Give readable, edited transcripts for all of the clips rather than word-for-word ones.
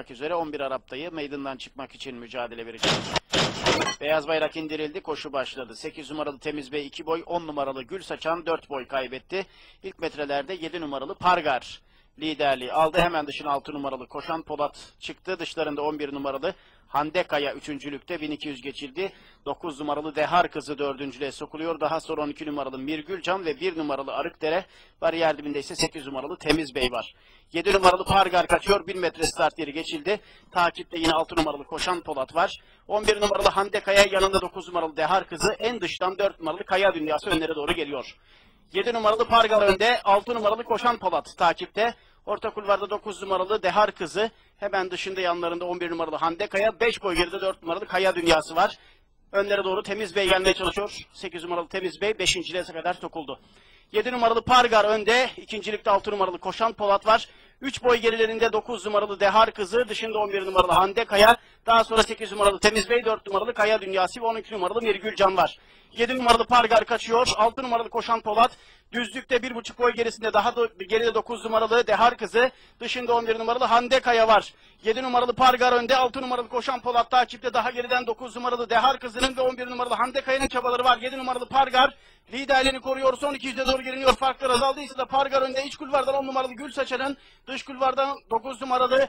üzere 11 Arap'tayı meydandan çıkmak için mücadele verecek. Beyaz bayrak indirildi, koşu başladı. 8 numaralı Temiz Bey 2 boy, 10 numaralı Gül Saçan 4 boy kaybetti. İlk metrelerde 7 numaralı Pargar liderliği aldı. Hemen dışına 6 numaralı Koşan Polat çıktı. Dışlarında 11 numaralı Hande Kaya 3. 1200 geçildi. 9 numaralı Dehar Kızı 4.'lüğe sokuluyor. Daha sonra 12 numaralı Mirgülcan ve 1 numaralı Arıkdere. Bariyer dibinde ise 8 numaralı Temiz Bey var. 7 numaralı Pargar kaçıyor. 1000 metre start yeri geçildi. Takipte yine 6 numaralı Koşan Polat var. 11 numaralı Hande Kaya, yanında 9 numaralı Dehar Kızı. En dıştan 4 numaralı Kaya Dünyası önlere doğru geliyor. 7 numaralı Pargar önde. 6 numaralı Koşan Polat takipte. Orta kulvarda 9 numaralı Dehar Kızı. Hemen dışında yanlarında 11 numaralı Hande Kaya. 5 boy geride 4 numaralı Kaya Dünyası var. Önlere doğru Temiz Bey gelmeye çalışıyor. 8 numaralı Temiz Bey 5.'liğe kadar sokuldu. 7 numaralı Pargar önde. 2.'likte 6 numaralı Koşan Polat var. 3 boy gerilerinde 9 numaralı Dehar Kızı. Dışında 11 numaralı Hande Kaya. Daha sonra 8 numaralı Temiz Bey, 4 numaralı Kaya Dünyası ve 12 numaralı Mirgülcan var. 7 numaralı Pargar kaçıyor. 6 numaralı Koşan Polat. Düzlükte 1,5 boy gerisinde geride 9 numaralı Dehar Kızı. Dışında 11 numaralı Hande Kaya var. 7 numaralı Pargar önde. 6 numaralı Koşan Polat takipte. Daha geriden 9 numaralı Dehar Kızı'nın ve 11 numaralı Hande Kaya'nın çabaları var. 7 numaralı Pargar liderliğini koruyor. Son 200'e doğru geliniyor. Farklar azaldıysa da Pargar önde. İç kulvardan 10 numaralı Gül Saçan'ın, dış kulvardan 9 numaralı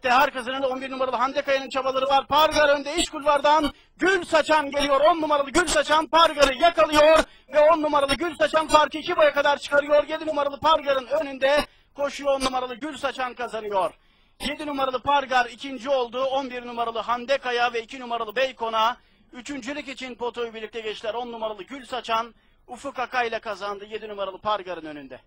Dehar Kızı'nın, 11 numaralı Hande Kaya'nın çabaları var. Pargar önde. İç kulvardan Gül Saçan geliyor. 10 numaralı Gül Saçan Pargar'ı yakalıyor ve 10 numaralı Gül Saçan farkı 2 boya kadar çıkarıyor. 7 numaralı Pargar'ın önünde koşuyor, 10 numaralı Gül Saçan kazanıyor. 7 numaralı Pargar ikinci oldu. 11 numaralı Hande Kaya ve 2 numaralı Beykon'a üçüncülük için potoyu birlikte geçtiler. 10 numaralı Gül Saçan Ufuk Aka ile kazandı. 7 numaralı Pargar'ın önünde.